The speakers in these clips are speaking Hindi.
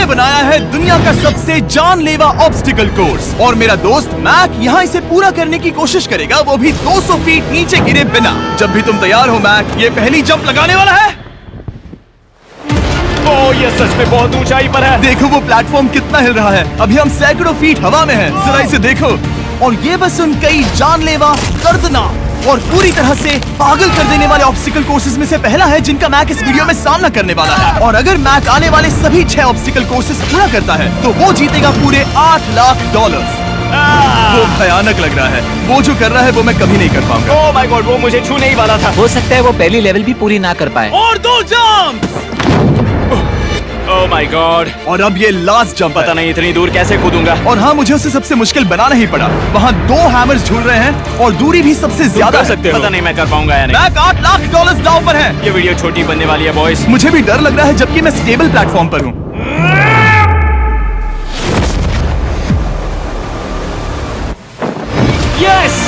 बनाया है दुनिया का सबसे जानलेवा ऑब्स्टिकल कोर्स और मेरा दोस्त मैक यहाँ इसे पूरा करने की कोशिश करेगा, वो भी 200 फीट नीचे गिरे बिना। जब भी तुम तैयार हो मैक, ये पहली जंप लगाने वाला है। ओह, ये सच में बहुत ऊंचाई पर है। देखो वो प्लेटफॉर्म कितना हिल रहा है। अभी हम सैकड़ों फीट हवा में हैं। जरा इसे देखो। और ये बस उन कई जानलेवा, दर्दनाक और पूरी तरह से पागल कर देने वाले ऑब्स्टिकल कोर्सेज में से पहला है जिनका मैक इस वीडियो में सामना करने वाला है। और अगर मैक आने वाले सभी 6 ऑब्स्टिकल कोर्सेज पूरा करता है तो वो जीतेगा पूरे $8 लाख। वो भयानक लग रहा है। वो जो कर रहा है वो मैं कभी नहीं कर पाऊंगा। ओह माय गॉड, वो मुझे छूने ही वाला था। हो सकता है वो पहली लेवल भी पूरी ना कर पाए। और 2 जंप। Oh my God. और अब ये लास्ट जंप। पता नहीं इतनी दूर कैसे कूदूंगा। और हाँ, मुझे उसे सबसे मुश्किल बनाना ही पड़ा। वहाँ 2 हैमर्स झूल रहे हैं और दूरी भी सबसे ज्यादा कर सकते हो। पता नहीं मैं कर पाऊंगा या नहीं। मैक $8 लाख दांव पर है। ये वीडियो छोटी बनने वाली है बॉयज। मुझे भी डर लग रहा है जबकि मैं स्टेबल प्लेटफॉर्म पर हूँ। Yes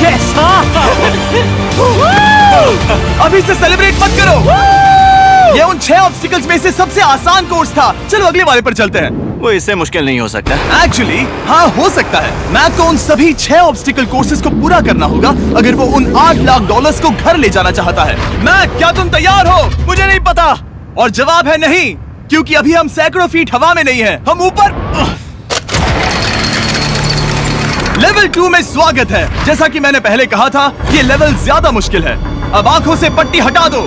yes. अभी से सेलिब्रेट मत करो। ये उन 6 ऑब्स्टिकल्स में से सबसे आसान कोर्स था। चलो अगले वाले पर चलते हैं। वो इससे मुश्किल नहीं हो सकता। एक्चुअली हाँ, हो सकता है। मैक को उन सभी 6 ऑब्स्टिकल कोर्सेज को पूरा करना होगा अगर वो उन $8 लाख को घर ले जाना चाहता है। मैक, क्या तुम तैयार हो? मुझे नहीं पता। और जवाब है नहीं, क्योंकि अभी हम सैकड़ों फीट हवा में नहीं हैं। हम ऊपर। लेवल 2 में स्वागत है। जैसा कि मैंने पहले कहा था, ये लेवल ज्यादा मुश्किल है। अब आंखों से पट्टी हटा दो।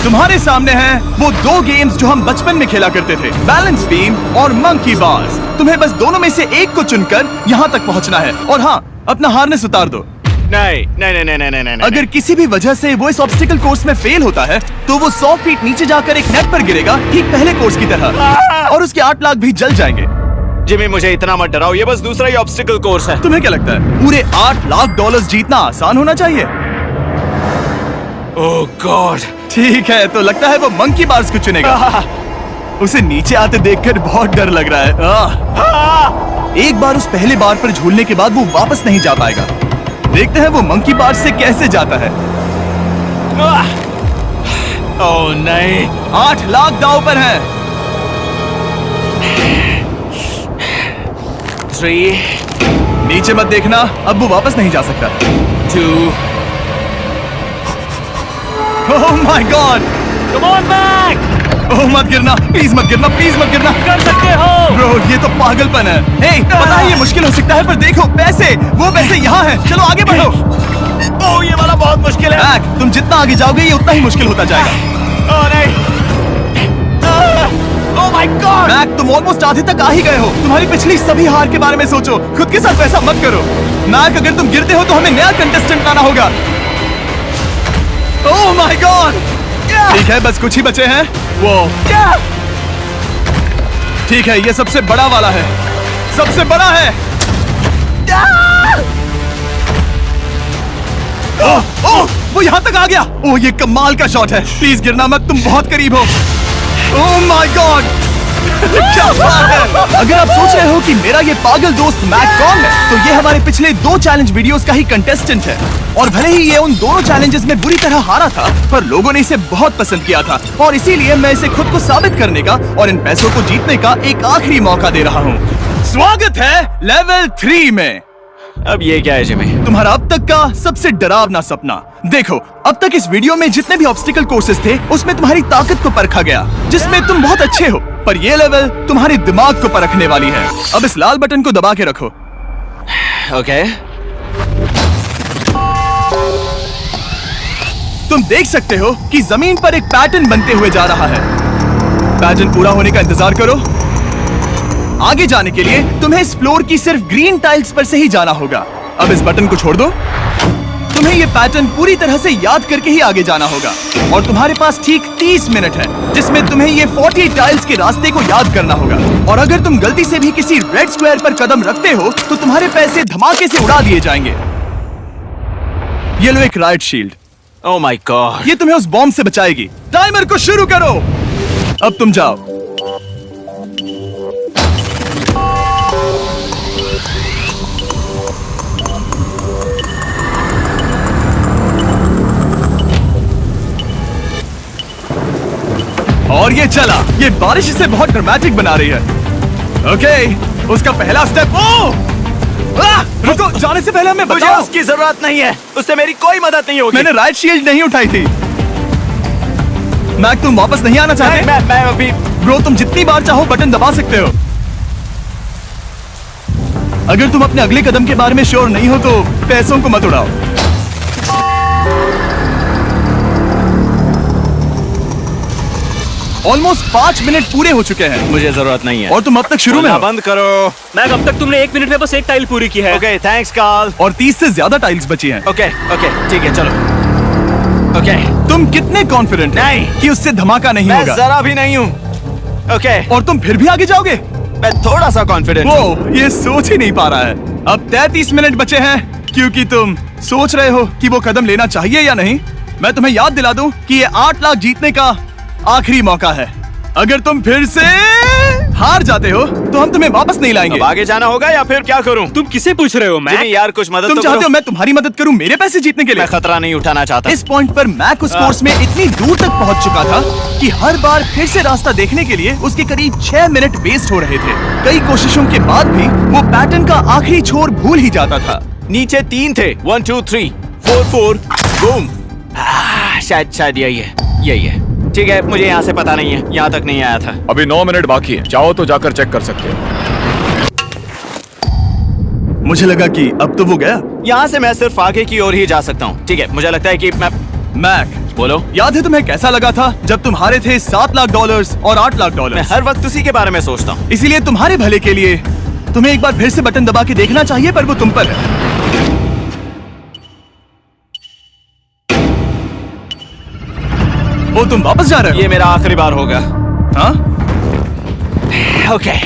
तुम्हारे सामने हैं वो 2 गेम्स जो हम बचपन में खेला करते थे, बैलेंस बीम और मंकी बार्स। तुम्हें बस दोनों में से एक को चुनकर यहाँ तक पहुँचना है। और हाँ, अपना हार्नेस उतार दो। नहीं नहीं नहीं नहीं नहीं नहीं। अगर किसी भी वजह से वो इस ऑब्स्टिकल कोर्स में फेल होता है तो वो 100 फीट नीचे जाकर एक नेट पर गिरेगा, ठीक पहले कोर्स की तरह। और उसके 8 लाख भी जल जाएंगे। जिमी, मुझे इतना मत डराओ। ये बस दूसरा ही ऑब्स्टिकल कोर्स है। तुम्हें क्या लगता है पूरे $8 लाख जीतना आसान होना चाहिए? ओह गॉड। ठीक है, तो लगता है वो मंकी बार्स को चुनेगा। उसे नीचे आते देखकर बहुत डर लग रहा है। एक बार उस पहले बार पर झूलने के बाद वो वापस नहीं जा पाएगा। देखते हैं वो मंकी बार्स से कैसे जाता है। ओह नहीं। 8 लाख दांव पर है। 3 नीचे मत देखना, अब वो वापस नहीं जा सकता। 2 oh my God. Come on back. Oh मत गिरना, प्लीज मत गिरना, प्लीज मत गिरना। कर सकते हो। ब्रो, ये तो पागलपन है। हे, पता है ये मुश्किल हो सकता है, पर देखो पैसे, वो पैसे यहाँ हैं। चलो आगे बढ़ो। ओह, ये वाला बहुत मुश्किल है। मैक, तुम जितना आगे जाओगे ये उतना ही मुश्किल होता जाएगा। ओह नहीं। ओह माय गॉड। मैक, तुम ऑलमोस्ट आधे तक आ ही गए हो। तुम्हारी पिछली सभी हार के बारे में सोचो। खुद के साथ वैसा मत करो। मैक, अगर तुम गिरते हो तो हमें नया कंटेस्टेंट लाना होगा। ओह माय गॉड। ठीक है, बस कुछ ही बचे हैं। वो ठीक है, ये सबसे बड़ा वाला है। सबसे बड़ा है। ओह ओह, वो यहाँ तक आ गया। ओह, ये कमाल का शॉट है। प्लीज गिरना मत, तुम बहुत करीब हो। ओह माय गॉड, क्या बात है। अगर आप सोच रहे हो कि मेरा ये पागल दोस्त मैक कौन है, तो ये हमारे पिछले 2 चैलेंज वीडियोस का ही कंटेस्टेंट है। और भले ही ये उन दोनों चैलेंजेस में बुरी तरह हारा था, पर लोगों ने इसे बहुत पसंद किया था। और इसीलिए मैं इसे खुद को साबित करने का और इन पैसों को जीतने का एक आखिरी मौका दे रहा हूँ। स्वागत है लेवल 3 में। अब ये क्या है जिमी? तुम्हारा अब तक का सबसे डरावना सपना। देखो, अब तक इस वीडियो में जितने भी ऑब्स्टिकल कोर्सेज थे उसमें तुम्हारी ताकत को परखा गया, जिसमें तुम बहुत अच्छे हो। पर ये लेवल तुम्हारे दिमाग को परखने वाली है। अब इस लाल बटन को दबा के रखो। ओके। तुम देख सकते हो कि जमीन पर एक पैटर्न बनते हुए जा रहा है। पैटर्न पूरा होने का इंतजार करो। आगे जाने के लिए तुम्हें इस फ्लोर की सिर्फ ग्रीन टाइल्स पर से ही जाना होगा। अब इस बटन को छोड़ दो। तुम्हें ये पैटर्न पूरी तरह से याद करके ही आगे जाना होगा। और तुम्हारे पास ठीक 30 मिनट है, जिसमें तुम्हें ये 40 टाइल्स के रास्ते को याद करना होगा। और अगर तुम गलती से भी किसी रेड स्क्वायर पर कदम रखते हो तो तुम्हारे पैसे धमाके से उड़ा दिए जाएंगे। ये लो एक right shield. Oh my God. ये तुम्हें उस बॉम्ब से बचाएगी। टाइमर को शुरू करो। अब तुम जाओ। और ये चला। ये बारिश इसे बहुत ड्रामेटिक बना रही है। ओके, उसका पहला स्टेप। रुको, जाने से पहले हमें मुझे बताओ। उसकी जरूरत नहीं है, उससे मेरी कोई मदद नहीं होगी। मैंने राइट शील्ड नहीं उठाई थी। मैक, तुम वापस नहीं आना चाहते? मैं अभी। ब्रो, तुम जितनी बार चाहो बटन दबा सकते हो। अगर तुम अपने अगले कदम के बारे में श्योर नहीं हो तो पैसों को मत उड़ाओ। ऑलमोस्ट 5 मिनट पूरे हो चुके हैं मुझे जरूरत नहीं है। और तुम अब तक शुरू में हो। बंद करो। मैक, अब तक तुमने 1 मिनट में बस एक टाइल पूरी की है। Okay, thanks Carl. और 30 से ज्यादा टाइल्स बची हैं। ओके ओके, ठीक है, चलो। ओके, तुम कितने कॉन्फिडेंट नहीं। कि उससे धमाका नहीं मैं होगा? जरा भी नहीं हूँ। ओके, और तुम फिर भी आगे जाओगे? मैं थोड़ा सा कॉन्फिडेंट हूँ। वो ये सोच ही नहीं पा रहा है। अब 33 मिनट बचे हैं क्योंकि तुम सोच रहे हो कि वो कदम लेना चाहिए या नहीं। मैं तुम्हें याद दिला दूं कि ये 8 लाख जीतने का आखिरी मौका है। अगर तुम फिर से हार जाते हो तो हम तुम्हें वापस नहीं लाएंगे। अब आगे जाना होगा या फिर क्या करूं? तुम किसे पूछ रहे हो मैक? जिमी यार, कुछ मदद तुम तो चाहते करो। हो मैं तुम्हारी मदद करूं मेरे पैसे जीतने के लिए? मैं खतरा नहीं उठाना चाहता। इस पॉइंट पर मैक उस कोर्स में इतनी दूर तक पहुंच चुका था कि हर बार फिर से रास्ता देखने के लिए उसके करीब 6 मिनट वेस्ट हो रहे थे। कई कोशिशों के बाद भी वो पैटर्न का आखिरी छोर भूल ही जाता था। नीचे 3 थे। 1 2 3 4 4 बूम। शायद यही है। ठीक है, मुझे यहाँ से पता नहीं है, यहाँ तक नहीं आया था। अभी 9 मिनट बाकी है, चाहो तो जाकर चेक कर सकते हो। मुझे लगा कि अब तो वो गया। यहाँ से मैं सिर्फ आगे की ओर ही जा सकता हूँ। ठीक है, मुझे लगता है कि मैं। मैक, बोलो। याद है तुम्हें कैसा लगा था जब तुम हारे थे $7 लाख और $8 लाख? मैं हर वक्त उसी के बारे में सोचता हूँ। इसीलिए तुम्हारे भले के लिए तुम्हें एक बार फिर से बटन दबा के देखना चाहिए, पर वो तुम पर है। ओ, तुम वापस जा रहे हो? ये मेरा आखिरी बार होगा। हाँ? Okay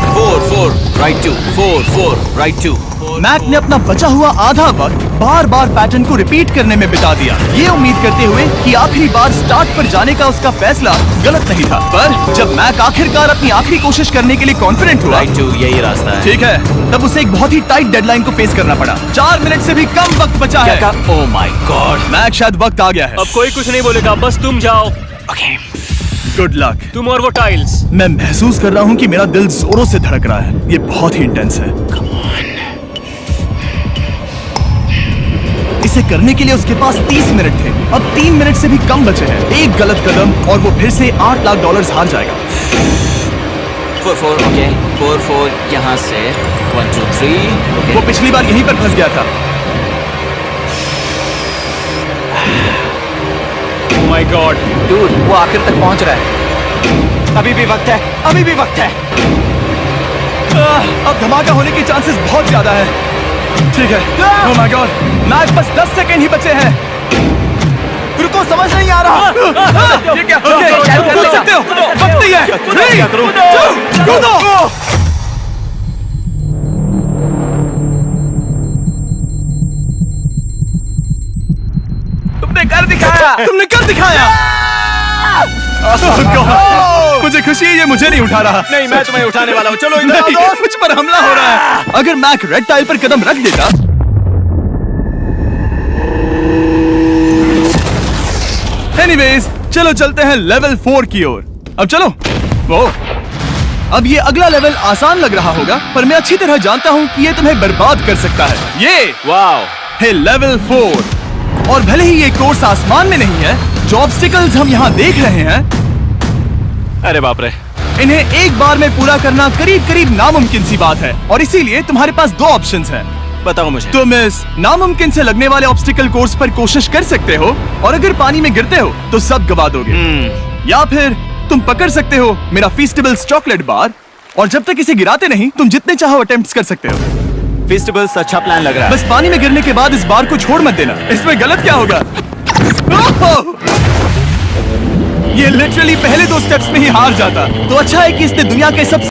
4 4 right 2 4 4 right 2। मैक ने अपना बचा हुआ आधा वक्त बार बार पैटर्न को रिपीट करने में बिता दिया, ये उम्मीद करते हुए कि आखिरी बार स्टार्ट पर जाने का उसका फैसला गलत नहीं था। पर जब मैक आखिरकार अपनी आखिरी कोशिश करने के लिए कॉन्फिडेंट हुआ, राइट 2 यही रास्ता है। ठीक है, तब उसे एक बहुत ही टाइट डेडलाइन को फेस करना पड़ा। 4 मिनट से भी कम वक्त बचा है। ओह माय गॉड। मैक, शायद वक्त आ गया है। अब कोई कुछ नहीं बोलेगा, बस तुम जाओ। Okay, good luck. तुम और वो टाइल्स। मैं महसूस कर रहा हूँ कि मेरा दिल जोरों से धड़क रहा है। ये बहुत ही इंटेंस है। इसे करने के लिए उसके पास 30 मिनट थे। अब 3 मिनट से भी कम बचे हैं। एक गलत कदम और वो फिर से $8 लाख हार जाएगा। 4 4 ओके 4 4 यहाँ से 1 2 3। वो पिछली बार यहीं पर फंस गया था। ओह माय गॉड, डूड, वो आखिर तक पहुंच रहा है। अभी भी वक्त है, अभी भी वक्त है। अब धमाका होने के चांसेस बहुत ज्यादा है। ठीक है। ओह माय गॉड, मैच बस 10 सेकंड ही बचे हैं। रुको, समझ नहीं आ रहा। ये क्या? ओके, कर सकते हो। वक्त नहीं है। 3 2 कूदो। तुमने कर दिखाया। तुमने कर दिखाया। Oh God, मुझे खुशी है ये मुझे नहीं उठा रहा। नहीं, मैं तुम्हें उठाने वाला हूँ। चलो इधर नहीं, आओ। मुझ पर हमला हो रहा है। अगर मैक रेड टाइल पर कदम रख देता। एनीवेज, चलो चलते हैं लेवल 4 की ओर। अब चलो। वो अब ये अगला लेवल आसान लग रहा होगा, पर मैं अच्छी तरह जानता हूँ कि ये तुम्हें बर्बाद कर सकता है। ये वाओ है लेवल 4। और भले ही ये कोर्स आसमान में नहीं है, जो ऑब्स्टिकल्स हम यहाँ देख रहे हैं, अरे बाप रे। इन्हें एक बार में पूरा करना करीब करीब नामुमकिन सी बात है। और इसीलिए तुम्हारे पास 2 ऑप्शंस हैं। बताओ मुझे। तुम इस नामुमकिन से लगने वाले ऑब्स्टिकल कोर्स पर कोशिश कर सकते हो, और अगर पानी में गिरते हो तो सब गवा दोगे। या फिर तुम पकड़ सकते हो मेरा फीस्टेबल्स चॉकलेट बार, और जब तक इसे गिराते नहीं तुम जितने चाहो अटेम्प्ट्स कर सकते हो। फेस्टिवल्स अच्छा प्लान लग रहा है। बस पानी में गिरने के बाद इस बार को छोड़ मत देना। इसमें गलत क्या होगा? ओह! ये लिटरली पहले 2 स्टेप्स में ही हार जाता। तो अच्छा है कि इसने दुनिया के सबसे